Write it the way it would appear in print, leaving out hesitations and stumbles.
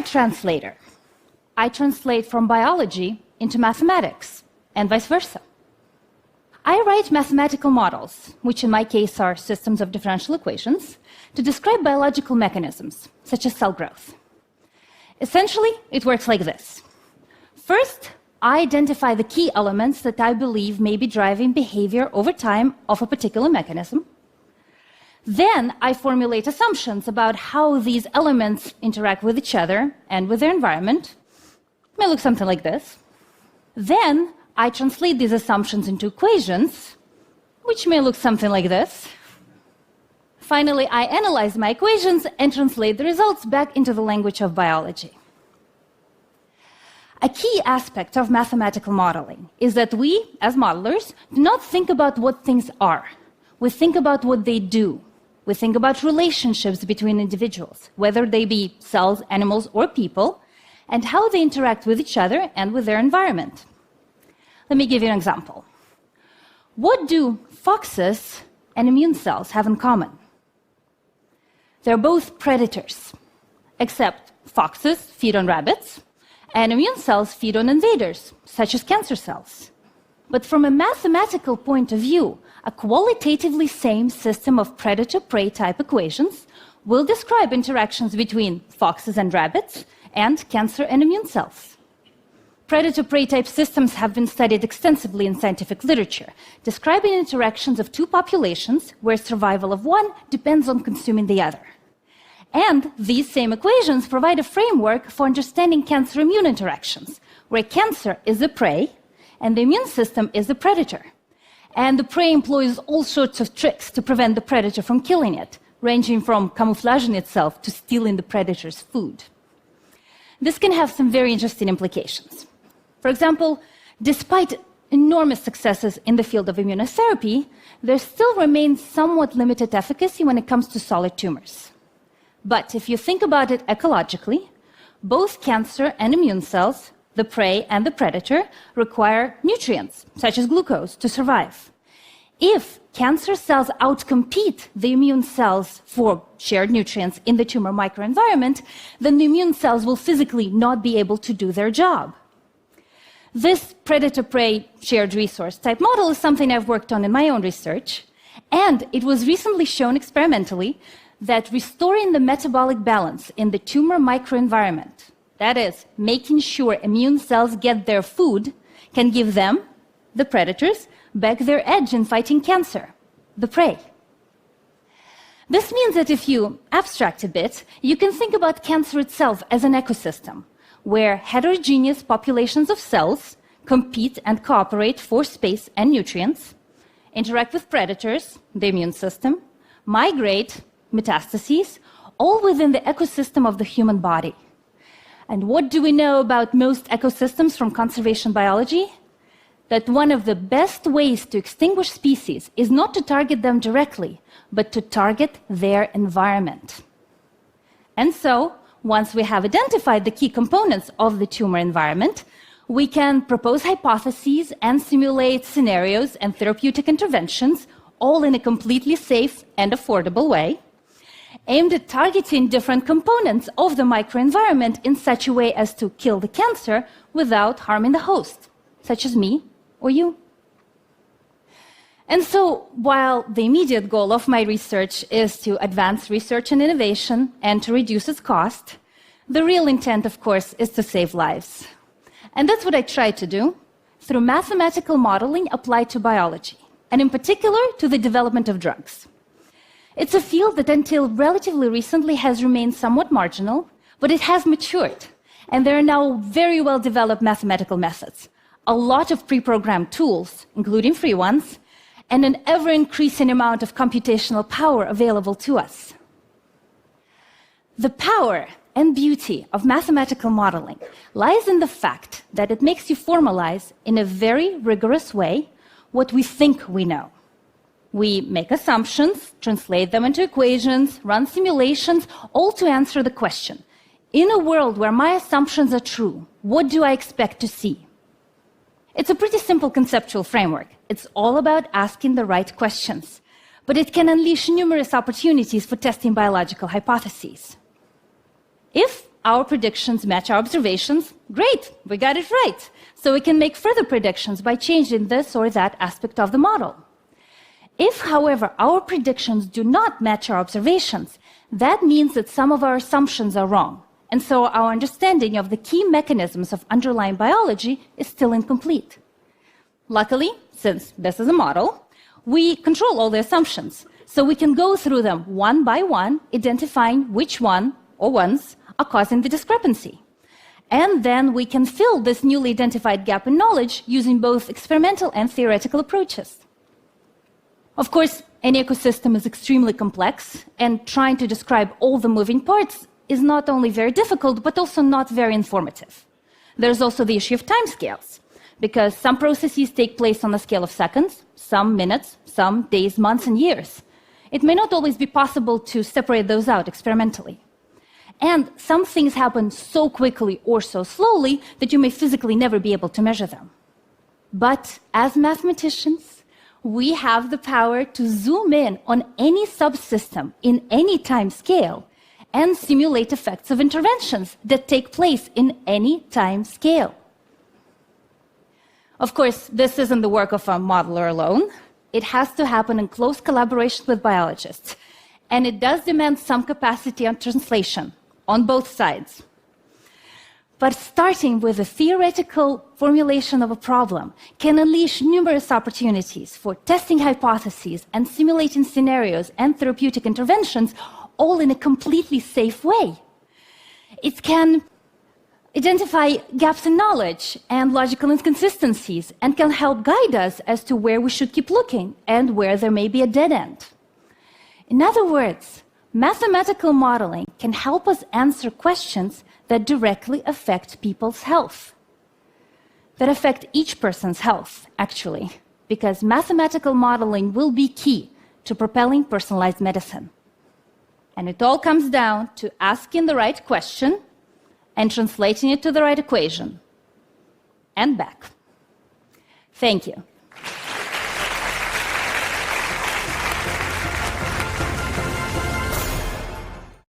a translator. I translate from biology into mathematics, and vice versa. I write mathematical models, which in my case are systems of differential equations, to describe biological mechanisms, such as cell growth. Essentially, it works like this. First, I identify the key elements that I believe may be driving behavior over time of a particular mechanism. Then I formulate assumptions about how these elements interact with each other and with their environment. It may look something like this. Then I translate these assumptions into equations, which may look something like this. Finally, I analyze my equations and translate the results back into the language of biology. A key aspect of mathematical modeling is that we, as modelers, do not think about what things are. We think about what they do. We think about relationships between individuals, whether they be cells, animals, or people, and how they interact with each other and with their environment. Let me give you an example. What do foxes and immune cells have in common? They're both predators, except foxes feed on rabbits, and immune cells feed on invaders, such as cancer cells. But from a mathematical point of view, a qualitatively same system of predator-prey type equations will describe interactions between foxes and rabbits and cancer and immune cells. Predator-prey type systems have been studied extensively in scientific literature, describing interactions of two populations where survival of one depends on consuming the other. And these same equations provide a framework for understanding cancer-immune interactions, where cancer is the prey and the immune system is the predator. And the prey employs all sorts of tricks to prevent the predator from killing it, ranging from camouflaging itself to stealing the predator's food. This can have some very interesting implications. For example, despite enormous successes in the field of immunotherapy, there still remains somewhat limited efficacy when it comes to solid tumors. But if you think about it ecologically, both cancer and immune cells, the prey and the predator, require nutrients, such as glucose, to survive. If cancer cells outcompete the immune cells for shared nutrients in the tumor microenvironment, then the immune cells will physically not be able to do their job. This predator-prey shared resource type model is something I've worked on in my own research, and it was recently shown experimentally that restoring the metabolic balance in the tumor microenvironment, that is, making sure immune cells get their food, can give them, the predators, back their edge in fighting cancer, the prey. This means that if you abstract a bit, you can think about cancer itself as an ecosystem, where heterogeneous populations of cells compete and cooperate for space and nutrients, interact with predators, the immune system, migrate, metastases, all within the ecosystem of the human body. And what do we know about most ecosystems from conservation biology? That one of the best ways to extinguish species is not to target them directly, but to target their environment. And so, once we have identified the key components of the tumor environment, we can propose hypotheses and simulate scenarios and therapeutic interventions, all in a completely safe and affordable way, aimed at targeting different components of the microenvironment in such a way as to kill the cancer without harming the host, such as me or you. And so, while the immediate goal of my research is to advance research and innovation and to reduce its cost, the real intent, of course, is to save lives. And that's what I try to do through mathematical modeling applied to biology, and in particular to the development of drugs. It's a field that until relatively recently has remained somewhat marginal, but it has matured, and there are now very well-developed mathematical methods, a lot of pre-programmed tools, including free ones, and an ever-increasing amount of computational power available to us. The power and beauty of mathematical modeling lies in the fact that it makes you formalize in a very rigorous way what we think we know. We make assumptions, translate them into equations, run simulations, all to answer the question, in a world where my assumptions are true, what do I expect to see? It's a pretty simple conceptual framework. It's all about asking the right questions, but it can unleash numerous opportunities for testing biological hypotheses. If our predictions match our observations, great, we got it right. So we can make further predictions by changing this or that aspect of the model. If, however, our predictions do not match our observations, that means that some of our assumptions are wrong, and so our understanding of the key mechanisms of underlying biology is still incomplete. Luckily, since this is a model, we control all the assumptions, so we can go through them one by one, identifying which one or ones are causing the discrepancy. And then we can fill this newly identified gap in knowledge using both experimental and theoretical approaches. Of course, any ecosystem is extremely complex, and trying to describe all the moving parts is not only very difficult, but also not very informative. There's also the issue of timescales, because some processes take place on the scale of seconds, some minutes, some days, months, and years. It may not always be possible to separate those out experimentally. And some things happen so quickly or so slowly that you may physically never be able to measure them. But as mathematicians, we have the power to zoom in on any subsystem in any time scale and simulate effects of interventions that take place in any time scale. Of course, this isn't the work of a modeler alone. It has to happen in close collaboration with biologists, and it does demand some capacity on translation on both sides. But starting with a theoretical formulation of a problem can unleash numerous opportunities for testing hypotheses and simulating scenarios and therapeutic interventions, all in a completely safe way. It can identify gaps in knowledge and logical inconsistencies, and can help guide us as to where we should keep looking and where there may be a dead end. In other words, mathematical modeling can help us answer questions that directly affect people's health, that affect each person's health, actually, because mathematical modeling will be key to propelling personalized medicine. And it all comes down to asking the right question and translating it to the right equation, and back. Thank you.